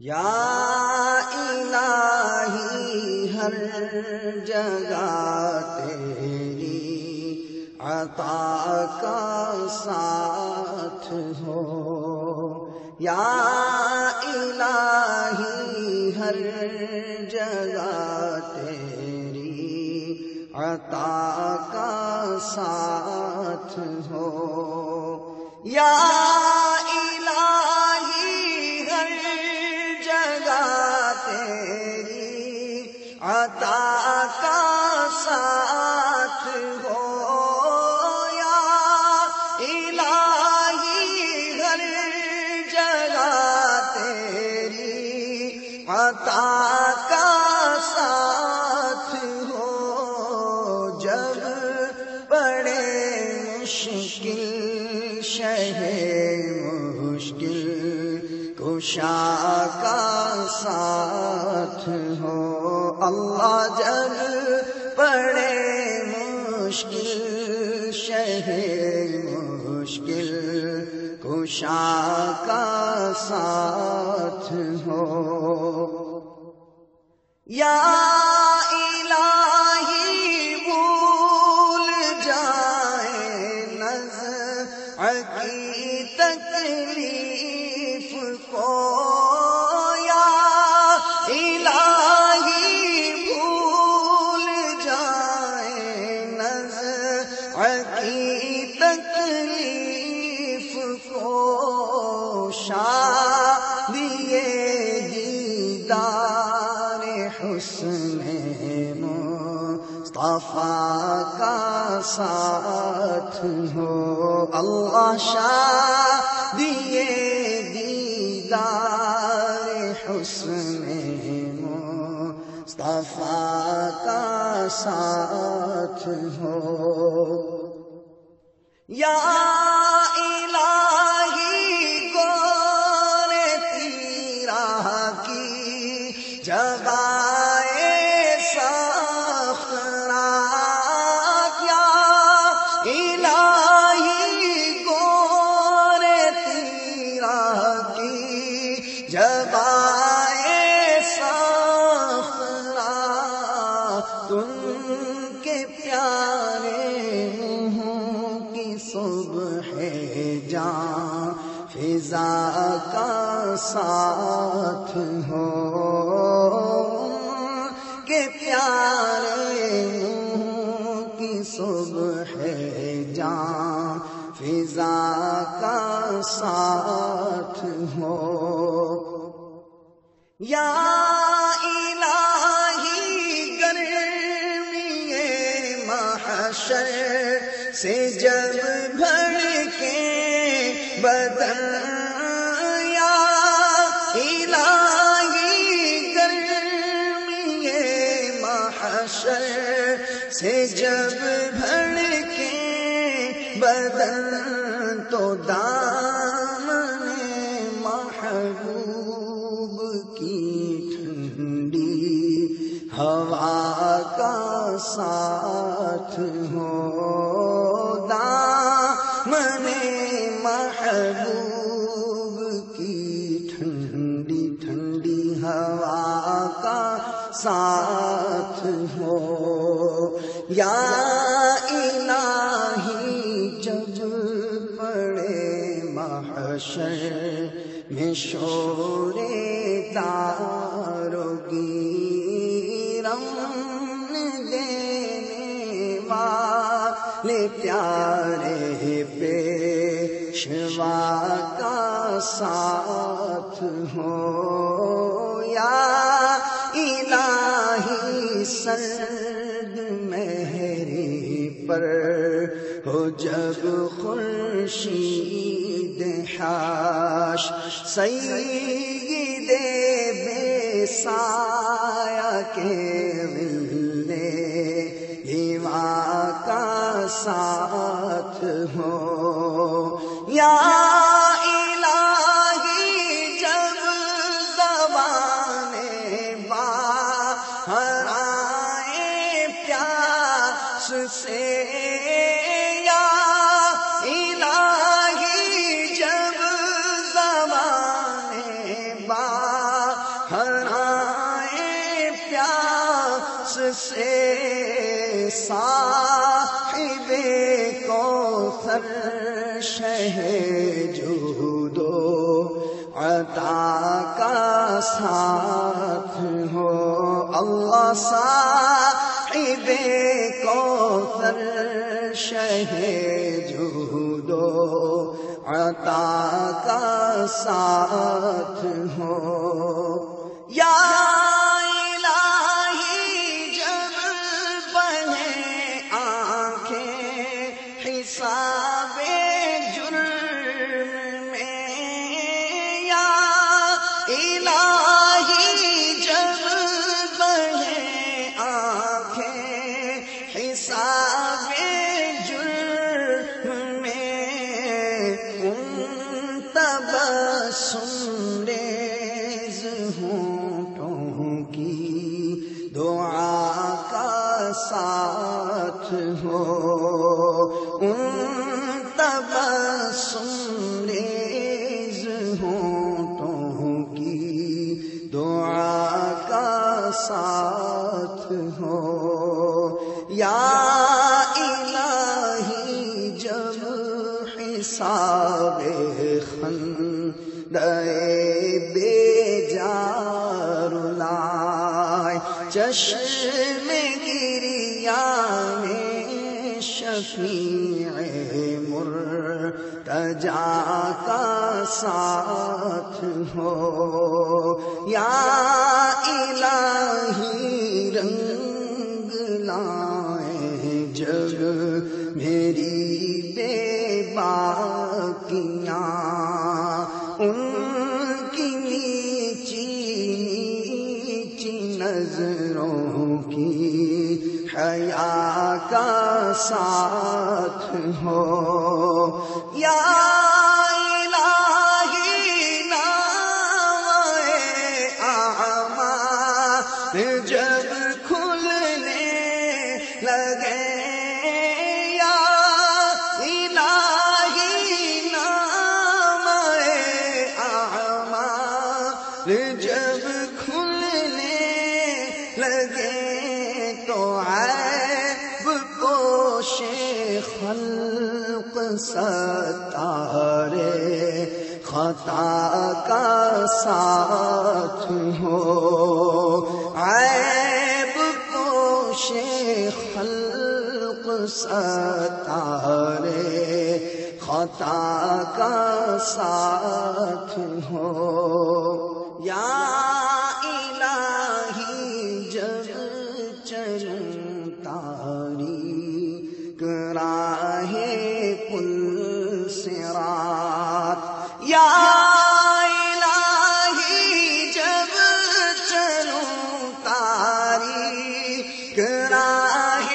یا الہی ہر جگہ تیری عطا کا ساتھ ہو، یا الہی ہر جگہ تیری عطا کا ساتھ ہو، یا عطا کا ساتھ ہو، یا الہی ہر جگہ تیری عطا کا ساتھ ہو، جب پڑے مشکل شہ مشکل کشا کا ساتھ ہو، اللہ جب پڑے مشکل شہ مشکل کشا کا ساتھ ہو، یا الہی بھول جائے نزع کی تکلیف کو، تکلیف کو شادیے دیدار حسن مصطفیٰ کا ساتھ ہو، اللہ شادیے دیدار حسن مصطفیٰ کا ساتھ ہو، یا الہی گور تیرا کی جگائے سخراک، یا الہی گور تیرا کی جگائے سخراک، تم کے پیارے صبح جاں فضا کا ساتھ ہو، کہ پیارے کی صبح جاں فضا کا ساتھ ہو، یا الہی گرمی محشر سے جب بھڑکے بدن، یا الہی گرمی محشر سے جب بھڑکے بدن، تو دامن محبوب کی ٹھنڈی ہوا کا ساتھ ہو، دامن محبوب کی ٹھنڈی ٹھنڈی ہوا کا ساتھ ہو، یا الہی جب پڑے محشر میں شور دارو گیرم دینے والے پیارے پیشوا کا ساتھ ہو، یا الہی سرد مہری پر ہو جب خورشید حاش، سید بے سایہ کے لیوا کا ساتھ ہو، یا الہی جب زبانِ باہر آئے پیاس سے، یا الہی جب زبانِ باہر سے صاحب کوثر شہ جود و عطا کا ساتھ ہو، اللہ صاحب کوثر شہ جود و عطا کا ساتھ ہو۔ یا الہی جب بنے آنکھیں حساب جرم میں، یا الہی جب بنے آنکھیں حساب جرم میں، ان تبسم ریز ہونٹوں کی دعا کا ساتھ ہو، ان تبسم ریز ہونٹوں کی دعا کا ساتھ ہو۔ یا الہی جب حساب خندۂ بیجار لائے، چشم گریہ میں شفیع مرتجا کا ساتھ ہو۔ یا الہی رنگ لائے جگ میری بے باکیاں، ان کی نیچی نیچی نظروں کی حیا کا ساتھ ہو۔ یا الہی نامۂ اعمال جب کھلنے لگے، یا الہی نامۂ اعمال جب کھلنے لگے، تو عیب پوش خلق ستارے خطا کا ساتھ ہو، عیب پوش خلق ستارے خطا کا ساتھ ہو۔ یا الہی جب چلوں تاریک راہ پل صراط، یا الہی جب چلوں تاریک راہ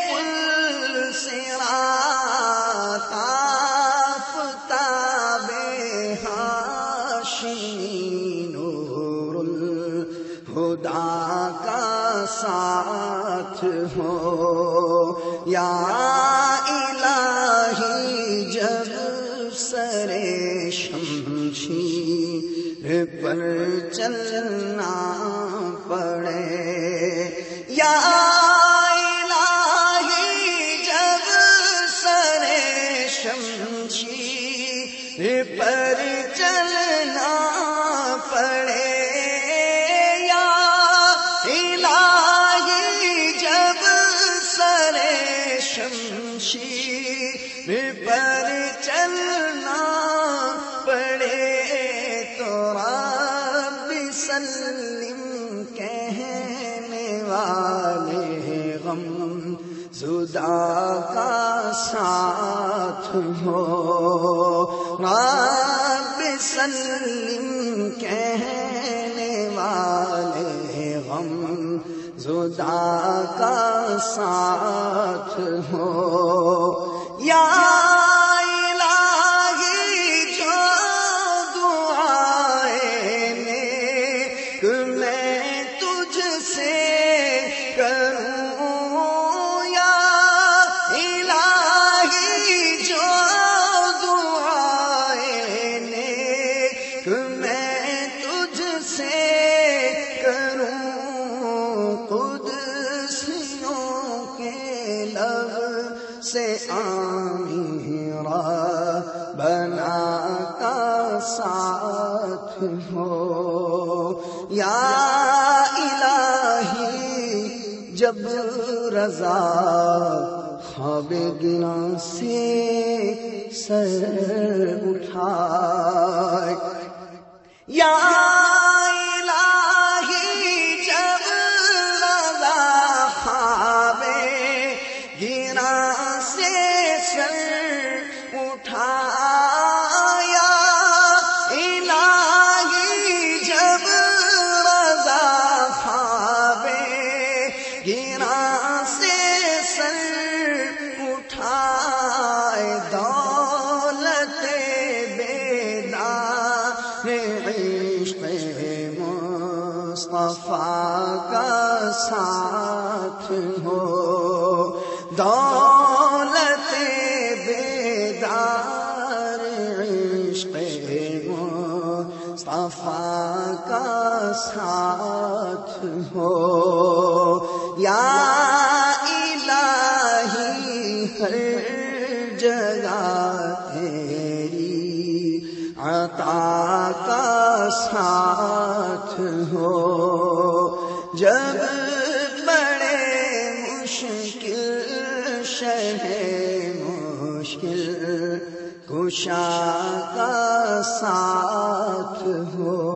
پل صراط، آفتاب ہاشمی نور الہدیٰ کا ساتھ ہو۔ یا الہی جب سر شمشیر پر چلنا پڑے، یا الہی جب سر شمشیر پر چلنا پڑے، یا الہی جب سر شمشیر پر چلنا پڑے، تو رب سلم کہنے والے غم زدہ کا ساتھ ہو، رب سلم کہنے والے غم زدہ کا ساتھ ہو۔ یا الہی جو دعائیں نیک میں تجھ سے کروں، یا الہی جو دعائیں نیک میں تجھ سے کروں، ساتھ ہو یا الہی جب رضا خواب گنا سے سر اٹھائے یا الہی جب رضا خواب گنا سے سر اٹھایا الہی جب رضا خواب گنا سے سر اٹھائے دولت بیدار عشق مصطفیٰ کا ساتھ ہو دولت بیدار عشق مصطفیٰ کا ساتھ ہو یا الہی ہر جگہ تیری عطا کا ساتھ ہو جب بڑے مشکل شہ مشکل کشا کا ساتھ ہو